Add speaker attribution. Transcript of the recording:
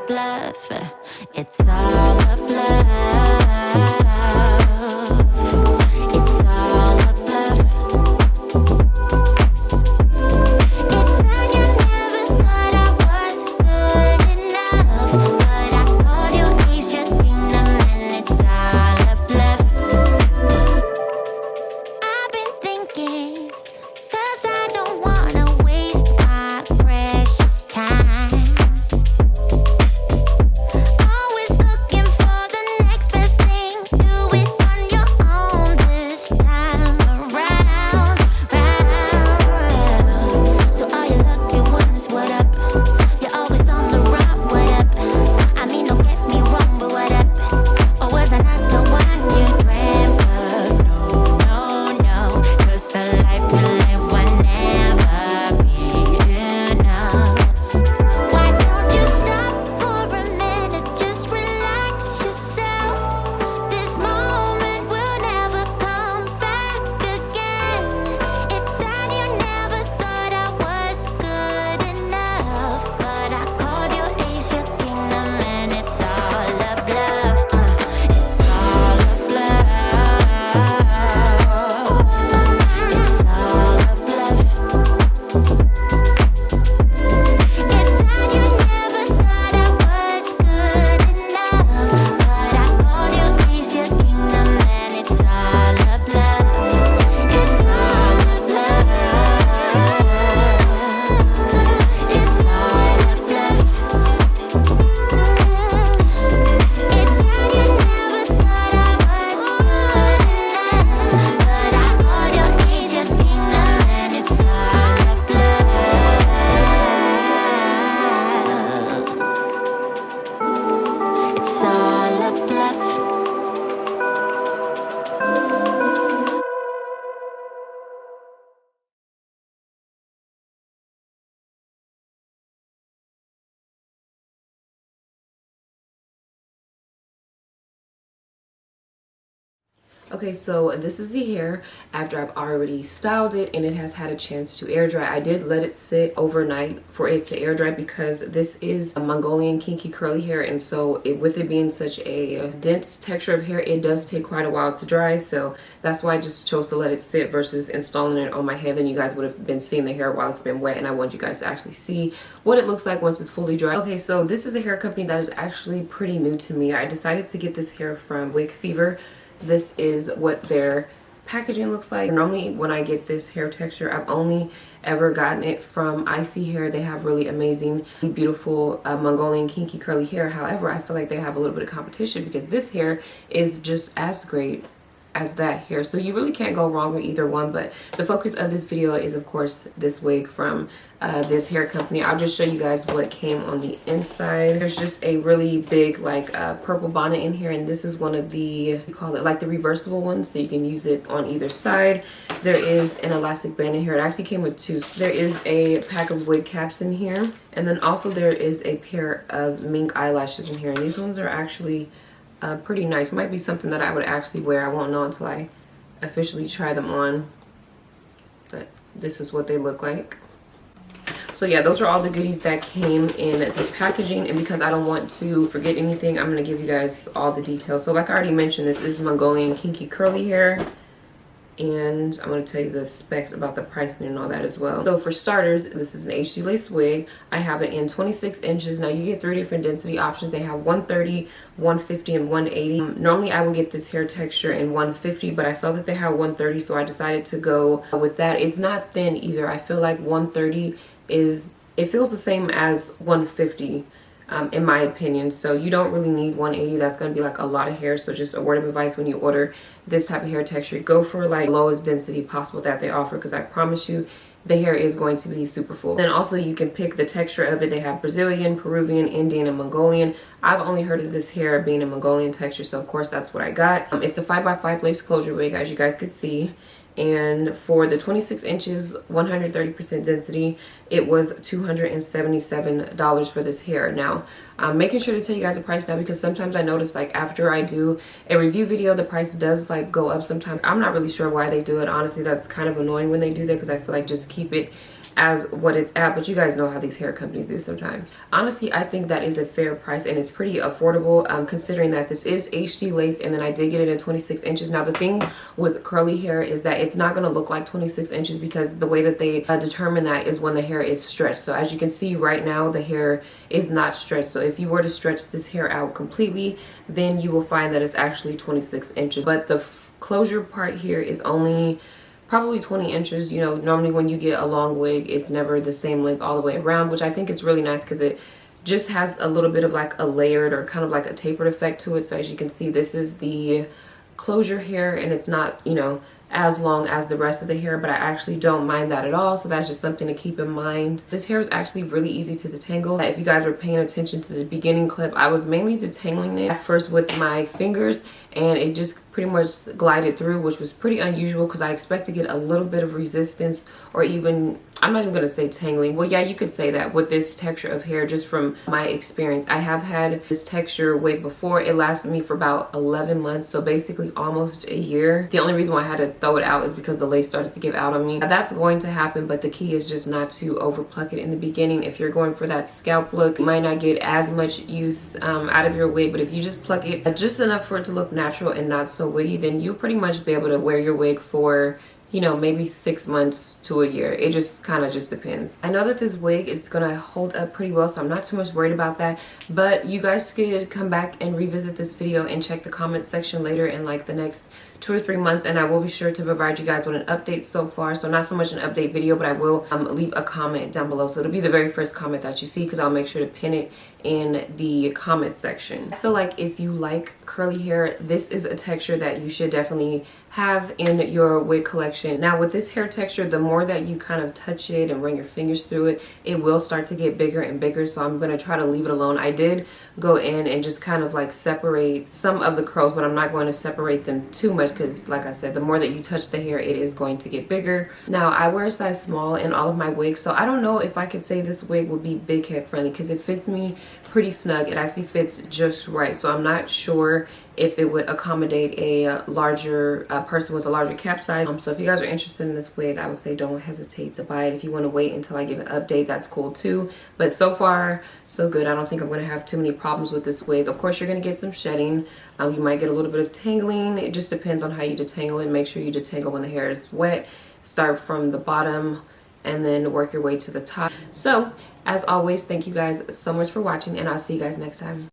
Speaker 1: bluff. It's all a bluff. It's all a bluff. It said you never thought I was good enough, but I called you Ace, your kingdom, and it's all a bluff. I've been thinking, 'cause I don't wanna waste my precious time. Always looking for the next best thing. Do it on your own this time around, round. So all you lucky ones, what up? You're always on the run, what up? I mean, don't get me wrong, but what up? Or was I not the one you dreamt of? No, no, 'cause the life we live will never be enough. Why don't you stop for a minute? Just relax yourself. This moment will never come back again. It said you never thought I was good enough, but I called you Ace, your kingdom, and it's all a bluff. It's all a bluff. It's all a bluff. It said you never thought I was good enough, but I called you Ace, your kingdom, and it's all a bluff. It's all a bluff. It's all a bluff. It said you never thought I was good enough, but I called you Ace, your kingdom, and it's all a bluff. It's all a bluff.
Speaker 2: Okay, so this is the hair after I've already styled it and it has had a chance to air dry. I did let it sit overnight for it to air dry because this is a Mongolian kinky curly hair, and so with it being such a dense texture of hair, it does take quite a while to dry. So that's why I just chose to let it sit versus installing it on my head. Then you guys would have been seeing the hair while it's been wet, and I want you guys to actually see what it looks like once it's fully dry. Okay, so this is a hair company that is actually pretty new to me. I decided to get this hair from Wig Fever. This is what their packaging looks like. Normally when I get this hair texture, I've only ever gotten it from Icy Hair. They have really amazing, beautiful Mongolian kinky curly hair. However, I feel like they have a little bit of competition because this hair is just as great as that hair, so you really can't go wrong with either one. But the focus of this video is of course this wig from this hair company. I'll just show you guys what came on the inside. There's just a really big like purple bonnet in here, and this is one of the, you call it like the reversible ones, so you can use it on either side. There is an elastic band in here. It actually came with two. There is a pack of wig caps in here, and then also there is a pair of mink eyelashes in here, and these ones are actually pretty nice. Might be something that I would actually wear. I won't know until I officially try them on, but this is what they look like. So yeah, those are all the goodies that came in the packaging, and because I don't want to forget anything, I'm going to give you guys all the details. So like I already mentioned, this is Mongolian kinky curly hair, and I'm going to tell you the specs about the pricing and all that as well. So for starters, this is an HD lace wig. I have it in 26 inches. Now you get 3 different density options. They have 130, 150, and 180. Normally I would get this hair texture in 150, but I saw that they have 130, so I decided to go with that. It's not thin either. I feel like 130 it feels the same as 150. In my opinion, so you don't really need 180. That's going to be like a lot of hair. So just a word of advice, when you order this type of hair texture, go for like lowest density possible that they offer, because I promise you the hair is going to be super full. Then also you can pick the texture of it. They have Brazilian, Peruvian, Indian, and Mongolian. I've only heard of this hair being a Mongolian texture, so of course that's what I got. It's a 5x5 lace closure wig, as you guys could see. And for the 26 inches, 130% density, it was $277 for this hair. Now, I'm making sure to tell you guys the price now, because sometimes I notice like after I do a review video, the price does like go up sometimes. I'm not really sure why they do it. Honestly, that's kind of annoying when they do that, because I feel like just keep it as what it's at, but you guys know how these hair companies do sometimes. Honestly, I think that is a fair price and it's pretty affordable, considering that this is HD lace, and then I did get it in 26 inches. Now the thing with curly hair is that it's not going to look like 26 inches because the way that they determine that is when the hair is stretched. So as you can see right now, the hair is not stretched. So if you were to stretch this hair out completely, then you will find that it's actually 26 inches. But the closure part here is only probably 20 inches. You know, normally when you get a long wig, it's never the same length all the way around, which I think it's really nice because it just has a little bit of like a layered or kind of like a tapered effect to it. So as you can see, this is the closure hair, and it's not, you know, as long as the rest of the hair, but I actually don't mind that at all. So that's just something to keep in mind. This hair is actually really easy to detangle. If you guys were paying attention to the beginning clip, I was mainly detangling it at first with my fingers, and it just pretty much glided through, which was pretty unusual because I expect to get a little bit of resistance, or even, I'm not even gonna say tangling. Well, yeah, you could say that with this texture of hair, just from my experience. I have had this texture wig before. It lasted me for about 11 months, so basically almost a year. The only reason why I had to throw it out is because the lace started to give out on me. That's going to happen, but the key is just not to over pluck it in the beginning. If you're going for that scalp look, you might not get as much use out of your wig, but if you just pluck it just enough for it to look natural and not so wiggy, then you'll pretty much be able to wear your wig for, you know, maybe 6 months to a year. It just kind of just depends. I know that this wig is gonna hold up pretty well, so I'm not too much worried about that, but you guys could come back and revisit this video and check the comment section later in like the next 2 or 3 months, and I will be sure to provide you guys with an update so far. So not so much an update video, but I will leave a comment down below. So it'll be the very first comment that you see, because I'll make sure to pin it in the comment section. I feel like if you like curly hair, this is a texture that you should definitely have in your wig collection. Now with this hair texture, the more that you kind of touch it and run your fingers through it, it will start to get bigger and bigger. So I'm gonna try to leave it alone. I did go in and just kind of like separate some of the curls, but I'm not going to separate them too much because, like I said, the more that you touch the hair, it is going to get bigger. Now I wear a size small in all of my wigs, so I don't know if I could say this wig would be big head friendly because it fits me pretty snug. It actually fits just right, so I'm not sure if it would accommodate a larger person with a larger cap size. So if you guys are interested in this wig, I would say don't hesitate to buy it. If you want to wait until I give an update, that's cool too. But so far, so good. I don't think I'm going to have too many problems with this wig. Of course, you're going to get some shedding. You might get a little bit of tangling. It just depends on how you detangle it. Make sure you detangle when the hair is wet. Start from the bottom and then work your way to the top. So as always, thank you guys so much for watching, and I'll see you guys next time.